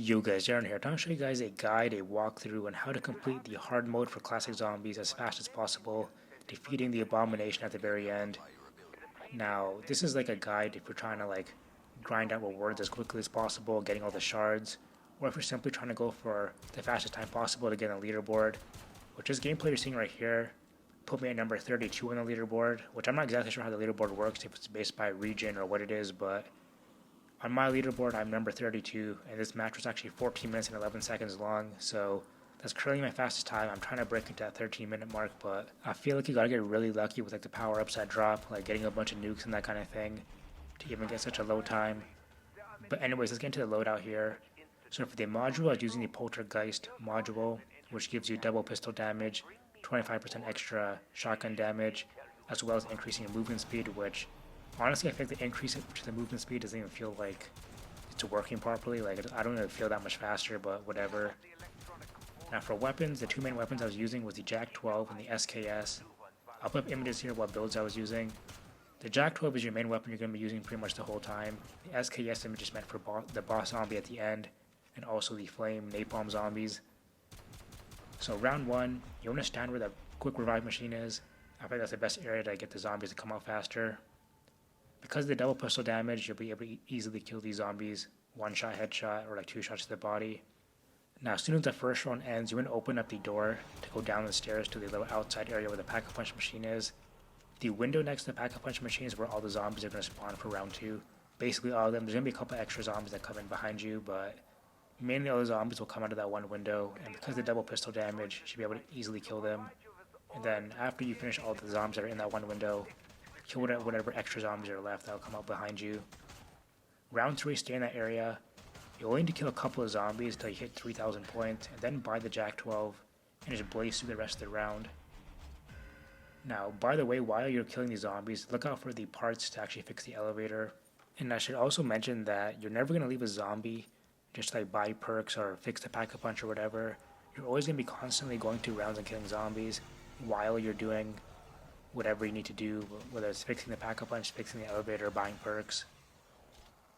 Yo guys, Darren here. I'm going to show you guys a guide, a walkthrough on how to complete the hard mode for classic zombies as fast as possible, defeating the abomination at the very end. Now, this is like a guide if you're trying to like grind out rewards as quickly as possible, getting all the shards, or if you're simply trying to go for the fastest time possible to get on the leaderboard, which is gameplay you're seeing right here. Put me at number 32 on the leaderboard, which I'm not exactly sure how the leaderboard works, if it's based by region or what it is, but on my leaderboard, I'm number 32, and this match was actually 14 minutes and 11 seconds long, so that's currently my fastest time. I'm trying to break into that 13-minute mark, but I feel like you gotta get really lucky with like the power-ups that drop, like getting a bunch of nukes and that kind of thing, to even get such a low time. But anyways, let's get into the loadout here. So for the module, I was using the Poltergeist module, which gives you double pistol damage, 25% extra shotgun damage, as well as increasing your movement speed, which honestly, I think the increase to the movement speed doesn't even feel like it's working properly. Like, I don't even feel that much faster, but whatever. Now for weapons, the two main weapons I was using was the Jak-12 and the SKS. I'll put up images here of what builds I was using. The Jak-12 is your main weapon you're going to be using pretty much the whole time. The SKS image is meant for the boss zombie at the end, and also the flame napalm zombies. So round one, you want to stand where the quick revive machine is. I think that's the best area to get the zombies to come out faster. Because of the double pistol damage, you'll be able to easily kill these zombies, one shot headshot or like two shots to the body. Now as soon as the first round ends, you want to open up the door to go down the stairs to the little outside area where the pack-a-punch machine is. The window next to the pack-a-punch machine is where all the zombies are going to spawn for round two. Basically all of them. There's going to be a couple extra zombies that come in behind you, but mainly all the zombies will come out of that one window, and because of the double pistol damage, you should be able to easily kill them. And then after you finish all the zombies that are in that one window, kill whatever extra zombies are left that will come out behind you. Round 3, stay in that area. You'll only need to kill a couple of zombies until you hit 3,000 points, and then buy the Jak-12 and just blaze through the rest of the round. Now, by the way, while you're killing these zombies, look out for the parts to actually fix the elevator. And I should also mention that you're never going to leave a zombie just to like buy perks or fix the pack-a-punch or whatever. You're always going to be constantly going through rounds and killing zombies while you're doing whatever you need to do, whether it's fixing the pack-a-punch, fixing the elevator, or buying perks.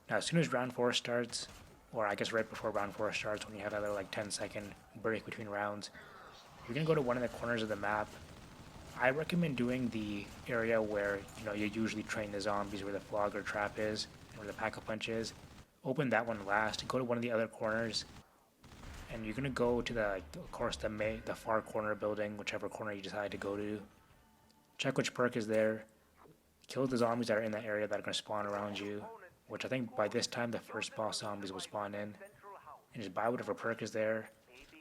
Now as soon as round 4 starts, or I guess right before round 4 starts, when you have that little like 10-second break between rounds, you're going to go to one of the corners of the map. I recommend doing the area where you usually train the zombies, where the flogger trap is, and where the pack-a-punch is. Open that one last, go to one of the other corners, and you're going to go to the far corner building, whichever corner you decide to go to. Check which perk is there, kill the zombies that are in that area that are going to spawn around you, which I think by this time the first boss zombies will spawn in, and just buy whatever perk is there.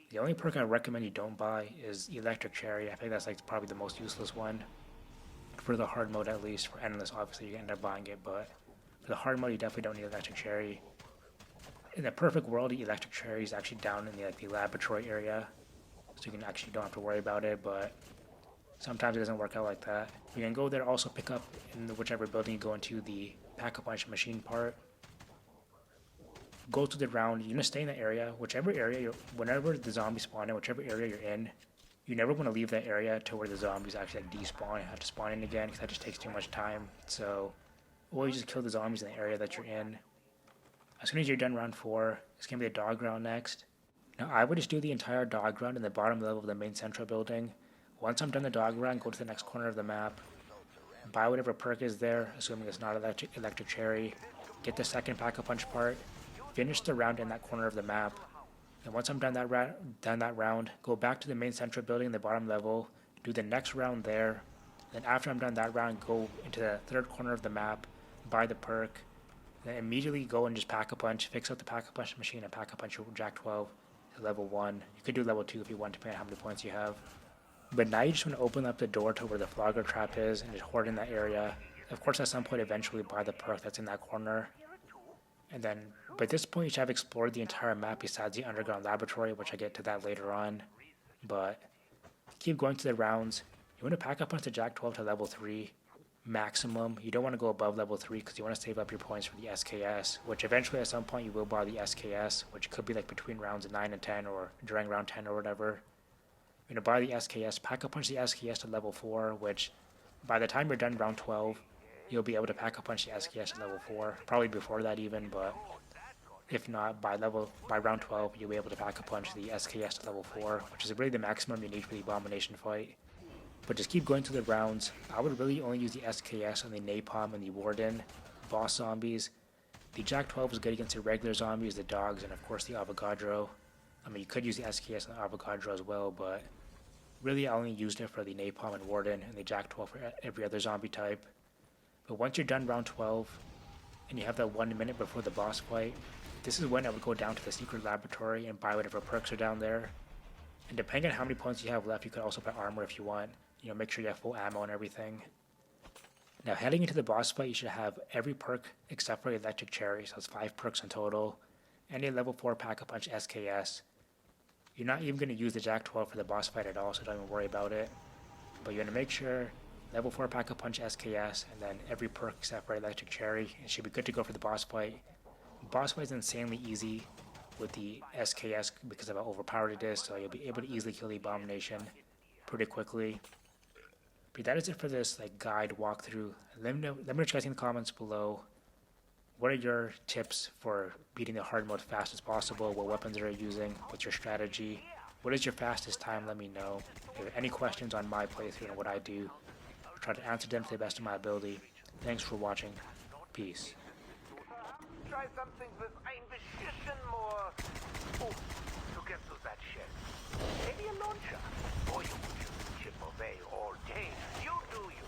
The only perk I recommend you don't buy is Electric Cherry. I think that's like probably the most useless one, for the hard mode at least. For endless, obviously you end up buying it, but for the hard mode you definitely don't need Electric Cherry. In the perfect world, the Electric Cherry is actually down in the laboratory area, so you can actually don't have to worry about it, but sometimes it doesn't work out like that. You can go there, also pick up in whichever building you go into the pack-a-punch machine part. Go to the round, you're going to stay in the area, whenever the zombies spawn in, whichever area you're in, you never want to leave that area to where the zombies actually despawn and have to spawn in again, because that just takes too much time. So always just kill the zombies in the area that you're in. As soon as you're done round 4, it's going to be the dog round next. Now I would just do the entire dog round in the bottom level of the main central building. Once I'm done the dog round, go to the next corner of the map, buy whatever perk is there, assuming it's not electric cherry, get the second pack-a-punch part, finish the round in that corner of the map, and once I'm done that round, go back to the main central building in the bottom level, do the next round there, then after I'm done that round, go into the third corner of the map, buy the perk, then immediately go and just pack-a-punch, fix up the pack-a-punch machine and pack-a-punch your Jak-12 to level 1. You could do level 2 if you want, depending on how many points you have. But now you just want to open up the door to where the flogger trap is and just hoard in that area. Of course, at some point, eventually buy the perk that's in that corner. And then, by this point, you should have explored the entire map besides the underground laboratory, which I get to that later on. But keep going to the rounds. You want to pack up onto Jak-12 to level 3 maximum. You don't want to go above level 3 because you want to save up your points for the SKS, which eventually at some point you will buy the SKS, which could be like between rounds 9 and 10 or during round 10 or whatever. You're going to buy the SKS, pack-a-punch the SKS to level 4, which by the time you're done round 12, you'll be able to pack-a-punch the SKS to level 4. Probably before that even, but If not, by round 12, you'll be able to pack-a-punch the SKS to level 4, which is really the maximum you need for the Abomination fight. But just keep going through the rounds. I would really only use the SKS on the Napalm and the Warden boss zombies. The Jack 12 is good against the regular zombies, the dogs, and of course the Avogadro. I mean, you could use the SKS on the Avogadro as well, but really I only used it for the Napalm and Warden, and the Jack 12 for every other zombie type. But once you're done round 12, and you have that 1 minute before the boss fight, this is when I would go down to the secret laboratory and buy whatever perks are down there. And depending on how many points you have left, you could also buy armor if you want. You know, make sure you have full ammo and everything. Now, heading into the boss fight, you should have every perk except for Electric Cherry, so it's 5 perks in total, and a level 4 Pack-a-Punch SKS. You're not even going to use the Jack 12 for the boss fight at all, so don't even worry about it. But you're going to make sure level 4 Pack-a-Punch SKS, and then every perk except for Electric Cherry, and should be good to go for the boss fight. The boss fight is insanely easy with the SKS because of how overpowered it is, so you'll be able to easily kill the Abomination pretty quickly. But that is it for this guide walkthrough. Let me know what you guys think in the comments below. What are your tips for beating the hard mode fast as possible? What weapons are you using? What's your strategy? What is your fastest time? Let me know. If you have any questions on my playthrough and what I do, I'll try to answer them to the best of my ability. Thanks for watching. Peace. Try something with ein bisschen more oomph to get to that shed. Maybe a launcher. Or you could use chip away all day. You do you.